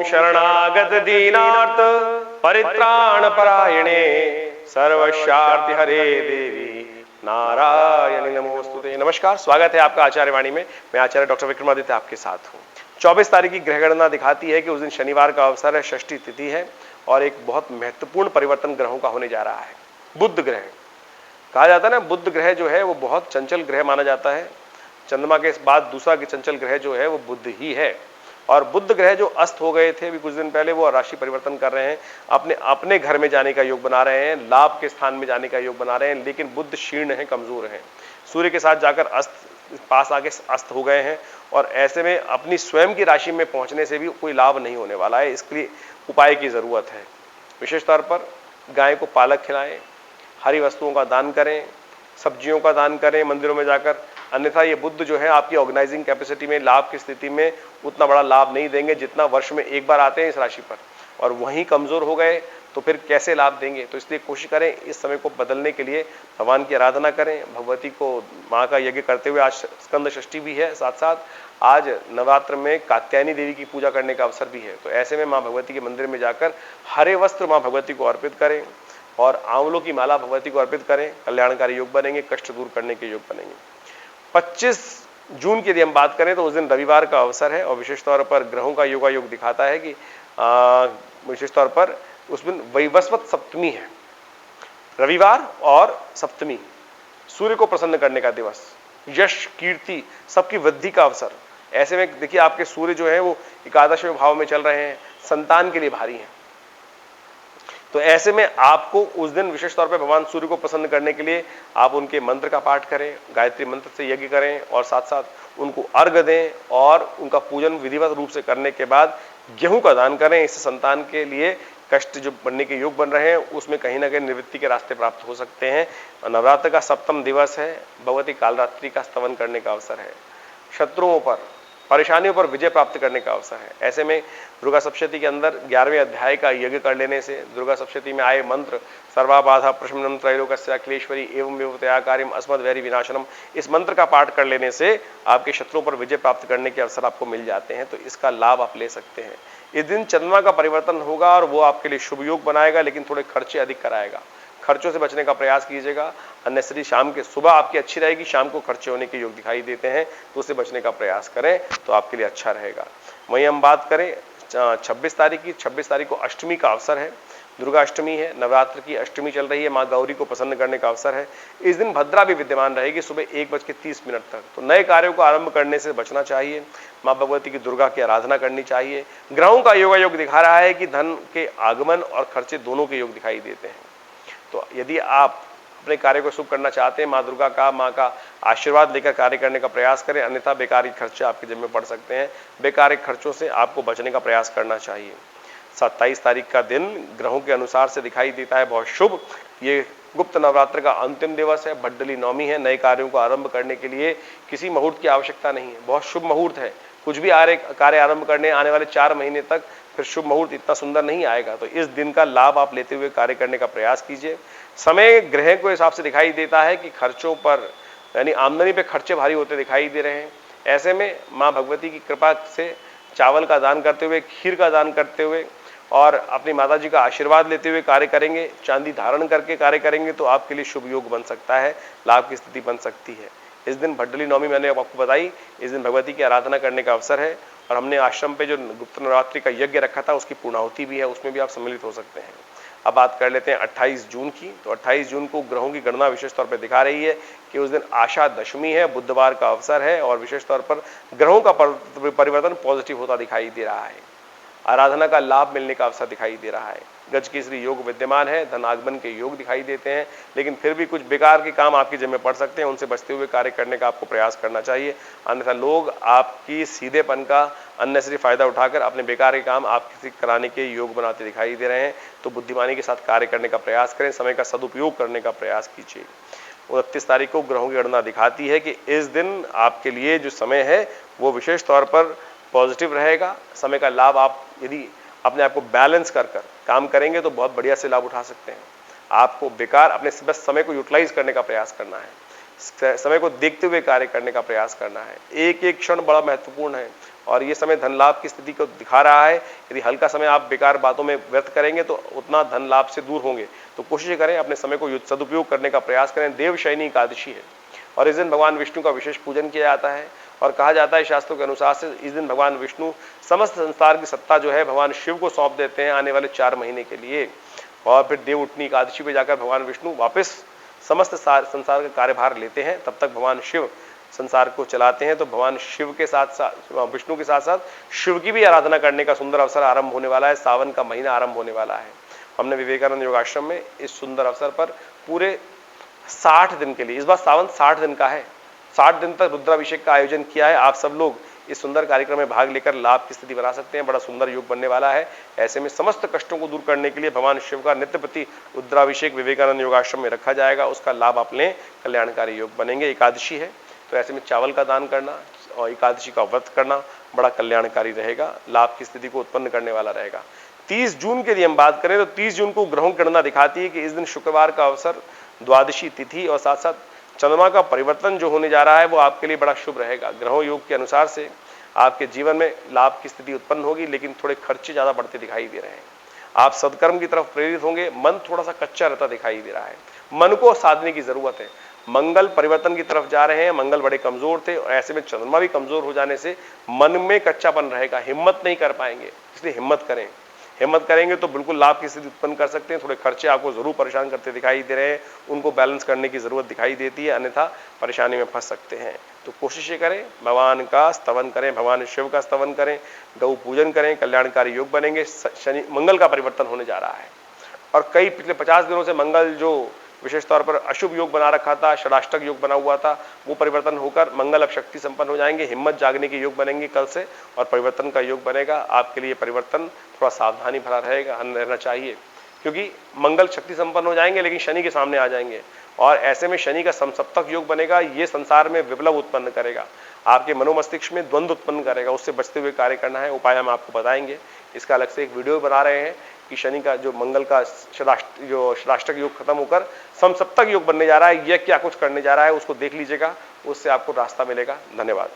शरणागत दीनार्थ परित्राण परायणे सर्वशार्ति हरे देवी नारायणी नमोस्तुते। नमस्कार, स्वागत है आपका आचार्य वाणी में। मैं आचार्य डॉक्टर विक्रमादित्य आपके साथ हूँ। 24 तारीख की ग्रह गणना दिखाती है कि उस दिन शनिवार का अवसर है, षष्ठी तिथि है और एक बहुत महत्वपूर्ण परिवर्तन ग्रहों का होने जा रहा है। बुध ग्रह कहा जाता है ना, बुध ग्रह जो है वो बहुत चंचल ग्रह माना जाता है। चंद्रमा के बाद दूसरा चंचल ग्रह जो है वो बुध ही है। और बुध ग्रह जो अस्त हो गए थे अभी कुछ दिन पहले, वो राशि परिवर्तन कर रहे हैं, अपने अपने घर में जाने का योग बना रहे हैं, लाभ के स्थान में जाने का योग बना रहे हैं। लेकिन बुध क्षीण है, कमजोर है, सूर्य के साथ जाकर पास आके अस्त हो गए हैं और ऐसे में अपनी स्वयं की राशि में पहुंचने से भी कोई लाभ नहीं होने वाला है। इसके लिए उपाय की जरूरत है। विशेष तौर पर गाय को पालक खिलाएं, हरी वस्तुओं का दान करें, सब्जियों का दान करें मंदिरों में जाकर। अन्यथा ये बुध जो है आपकी ऑर्गेनाइजिंग कैपेसिटी में, लाभ की स्थिति में उतना बड़ा लाभ नहीं देंगे जितना वर्ष में एक बार आते हैं इस राशि पर, और वहीं कमजोर हो गए तो फिर कैसे लाभ देंगे। तो इसलिए कोशिश करें इस समय को बदलने के लिए भगवान की आराधना करें, भगवती को माँ का यज्ञ करते हुए। आज स्कंद षष्ठी भी है, साथ साथ आज नवरात्र में कात्यायनी देवी की पूजा करने का अवसर भी है। तो ऐसे में माँ भगवती के मंदिर में जाकर हरे वस्त्र माँ भगवती को अर्पित करें और आंवलों की माला भगवती को अर्पित करें। कल्याणकारी योग बनेंगे, कष्ट दूर करने के योग बनेंगे। 25 जून की यदि हम बात करें तो उस दिन रविवार का अवसर है और विशेष तौर पर ग्रहों का योगा योग दिखाता है कि विशेष तौर पर उस दिन वैवस्वत सप्तमी है। रविवार और सप्तमी सूर्य को प्रसन्न करने का दिवस, यश कीर्ति सबकी वृद्धि का अवसर। ऐसे में देखिए आपके सूर्य जो है वो एकादशवें भाव में चल रहे हैं, संतान के लिए भारी हैं। तो ऐसे में आपको उस दिन विशेष तौर पर भगवान सूर्य को प्रसन्न करने के लिए आप उनके मंत्र का पाठ करें, गायत्री मंत्र से यज्ञ करें और साथ साथ उनको अर्घ्य दें और उनका पूजन विधिवत रूप से करने के बाद गेहूं का दान करें। इससे संतान के लिए कष्ट जो बनने के योग बन रहे हैं उसमें कहीं ना कहीं निवृत्ति के रास्ते प्राप्त हो सकते हैं। नवरात्र का सप्तम दिवस है, भगवती कालरात्रि का स्तवन करने का अवसर है, शत्रुओं पर, परेशानियों पर विजय प्राप्त करने का अवसर है। ऐसे में दुर्गा सप्तशती के अंदर 11वें अध्याय का यज्ञ कर लेने से दुर्गा सप्तशती में आए मंत्र सर्वाबाधा प्रशमनम त्रैलोक्य अखिलेश्वरी एवं एवं कार्यम अस्मद वैरी विनाशनम, इस मंत्र का पाठ कर लेने से आपके शत्रुओं पर विजय प्राप्त करने के अवसर आपको मिल जाते हैं। तो इसका लाभ आप ले सकते हैं। इस दिन चंद्रमा का परिवर्तन होगा और वो आपके लिए शुभ योग बनाएगा, लेकिन थोड़े खर्चे अधिक कराएगा। खर्चों से बचने का प्रयास कीजिएगा। अन्यथा शाम के, सुबह आपकी अच्छी रहेगी, शाम को खर्चे होने के योग दिखाई देते हैं, तो उससे बचने का प्रयास करें तो आपके लिए अच्छा रहेगा। वहीं हम बात करें 26 तारीख की, 26 तारीख को अष्टमी का अवसर है, दुर्गा अष्टमी है, नवरात्र की अष्टमी चल रही है, माँ गौरी को प्रसन्न करने का अवसर है। इस दिन भद्रा भी विद्यमान रहेगी सुबह 1:30 तक। तो नए कार्यों को आरंभ करने से बचना चाहिए, माँ भगवती की दुर्गा की आराधना करनी चाहिए। ग्रहों का योगा योग दिखा रहा है कि धन के आगमन और खर्चे दोनों के योग दिखाई देते हैं। तो यदि आप अपने कार्य को शुभ करना चाहते हैं, माँ दुर्गा का, माँ का आशीर्वाद लेकर कार्य करने का प्रयास करें, अन्यथा बेकारी खर्चे आपके जिम्मे पड़ सकते हैं। बेकारी खर्चों से आपको बचने का प्रयास करना चाहिए। 27 तारीख का दिन ग्रहों के अनुसार से दिखाई देता है बहुत शुभ। ये गुप्त नवरात्र का अंतिम दिवस है, भड्डली नवमी है। नए कार्यों को आरंभ करने के लिए किसी मुहूर्त की आवश्यकता नहीं है, बहुत शुभ मुहूर्त है। कुछ भी कार्य आरंभ करने आने वाले 4 महीने तक फिर शुभ मुहूर्त इतना सुंदर नहीं आएगा। तो इस दिन का लाभ आप लेते हुए कार्य करने का प्रयास कीजिए। समय ग्रह को हिसाब से दिखाई देता है कि खर्चों पर, यानी आमदनी पे खर्चे भारी होते दिखाई दे रहे हैं। ऐसे में माँ भगवती की कृपा से चावल का दान करते हुए, खीर का दान करते हुए और अपनी माता जी का आशीर्वाद लेते हुए कार्य करेंगे, चांदी धारण करके कार्य करेंगे तो आपके लिए शुभ योग बन सकता है, लाभ की स्थिति बन सकती है। इस दिन भड्डली नवमी मैंने आपको बताई, इस दिन भगवती की आराधना करने का अवसर है और हमने आश्रम पे जो गुप्त नवरात्रि का यज्ञ रखा था उसकी पूर्णाहुति भी है, उसमें भी आप सम्मिलित हो सकते हैं। अब बात कर लेते हैं 28 जून की। तो 28 जून को ग्रहों की गणना विशेष तौर पर दिखा रही है कि उस दिन आशा दशमी है, बुधवार का अवसर है और विशेष तौर पर ग्रहों का परिवर्तन पॉजिटिव होता दिखाई दे रहा है। आराधना का लाभ मिलने का अवसर दिखाई दे रहा है। गज केसरी योग विद्यमान है, धन आगमन के योग दिखाई देते हैं, लेकिन फिर भी कुछ बेकार के काम आपके जिम्मे पड़ सकते हैं, उनसे बचते हुए कार्य करने का आपको प्रयास करना चाहिए। अन्यथा लोग आपकी सीधेपन का अननेसेसरी फायदा उठाकर अपने बेकार के काम आपके कराने के योग बनाते दिखाई दे रहे हैं। तो बुद्धिमानी के साथ कार्य करने का प्रयास करें, समय का सदुपयोग करने का प्रयास कीजिए। 29 तारीख को ग्रहों की गणना दिखाती है कि इस दिन आपके लिए जो समय है वो विशेष तौर पर पॉजिटिव रहेगा। समय का लाभ आप यदि अपने आप को बैलेंस कर काम करेंगे तो बहुत बढ़िया से लाभ उठा सकते हैं। आपको बेकार अपने बस समय को यूटिलाइज करने का प्रयास करना है, समय को देखते हुए कार्य करने का प्रयास करना है। एक एक क्षण बड़ा महत्वपूर्ण है। और ये समय धन लाभ की स्थिति को दिखा रहा है। यदि हल्का समय आप बेकार बातों में व्यर्थ करेंगे तो उतना धन लाभ से दूर होंगे। तो कोशिश करें अपने समय को सदुपयोग करने का प्रयास करें। देवशयनी एकादशी है और इस दिन भगवान विष्णु का विशेष पूजन किया जाता है और कहा जाता है शास्त्रों के अनुसार से इस दिन भगवान विष्णु समस्त संसार की सत्ता जो है भगवान शिव को सौंप देते हैं आने वाले 4 महीने के लिए। और फिर देव उठनी एकादशी पे जाकर भगवान विष्णु वापस समस्त संसार का कार्यभार लेते हैं। तब तक भगवान शिव संसार को चलाते हैं। तो भगवान शिव के साथ साथ विष्णु के साथ साथ शिव की भी आराधना करने का सुंदर अवसर आरंभ होने वाला है। सावन का महीना आरंभ होने वाला है। हमने विवेकानंद योगाश्रम में इस सुंदर अवसर पर पूरे 60 दिन के लिए, इस बार सावन 60 दिन का है, 60 दिन तक रुद्राभिषेक का आयोजन किया है। आप सब लोग इस सुंदर कार्यक्रम में भाग लेकर लाभ की स्थिति बना सकते हैं। बड़ा सुंदर योग बनने वाला है। ऐसे में समस्त कष्टों को दूर करने के लिए भगवान शिव का नित्य प्रति रुद्राभिषेक विवेकानंद योगाश्रम में रखा जाएगा। उसका लाभ आप लें, कल्याणकारी योग बनेंगे। एकादशी है तो ऐसे में चावल का दान करना और एकादशी का व्रत करना बड़ा कल्याणकारी रहेगा, लाभ की स्थिति को उत्पन्न करने वाला रहेगा। 30 जून के लिए हम बात करें तो 30 जून को ग्रहों की गणना दिखाती है कि इस दिन शुक्रवार का अवसर, द्वादशी तिथि और साथ साथ चंद्रमा का परिवर्तन जो होने जा रहा है वो आपके लिए बड़ा शुभ रहेगा। ग्रहों योग के अनुसार से आपके जीवन में लाभ की स्थिति उत्पन्न होगी, लेकिन थोड़े खर्चे ज्यादा बढ़ते दिखाई दे रहे हैं। आप सदकर्म की तरफ प्रेरित होंगे। मन थोड़ा सा कच्चा रहता दिखाई दे रहा है। मन को साधने की जरूरत है। मंगल परिवर्तन की तरफ जा रहे हैं। मंगल बड़े कमजोर थे और ऐसे में चंद्रमा भी कमजोर हो जाने से मन में कच्चापन रहेगा, हिम्मत नहीं कर पाएंगे। इसलिए हिम्मत करें। हिम्मत करेंगे तो बिल्कुल लाभ की स्थिति उत्पन्न कर सकते हैं। थोड़े खर्चे आपको जरूर परेशान करते दिखाई दे रहे हैं, उनको बैलेंस करने की जरूरत दिखाई देती है, अन्यथा परेशानी में फंस सकते हैं। तो कोशिश करें, भगवान का स्तवन करें, भगवान शिव का स्तवन करें, गौ पूजन करें, कल्याणकारी योग बनेंगे। शनि मंगल का परिवर्तन होने जा रहा है और कई पिछले 50 दिनों से मंगल जो विशेष तौर पर अशुभ योग बना रखा था, षडाष्टक योग बना हुआ था, वो परिवर्तन होकर मंगल अब शक्ति संपन्न हो जाएंगे। हिम्मत जागने के योग बनेंगे कल से और परिवर्तन का योग बनेगा। आपके लिए परिवर्तन थोड़ा सावधानी भरा रहना चाहिए, क्योंकि मंगल शक्ति संपन्न हो जाएंगे लेकिन शनि के सामने आ जाएंगे और ऐसे में शनि का समसप्तक योग बनेगा। ये संसार में विप्लव उत्पन्न करेगा, आपके मनोमस्तिष्क में द्वंद्व उत्पन्न करेगा। उससे बचते हुए कार्य करना है, उपाय हम आपको बताएंगे। इसका अलग से एक वीडियो बना रहे हैं कि शनि का जो मंगल का षडाष्टक योग खत्म होकर समसप्तक योग बनने जा रहा है, यह क्या कुछ करने जा रहा है, उसको देख लीजिएगा, उससे आपको रास्ता मिलेगा। धन्यवाद।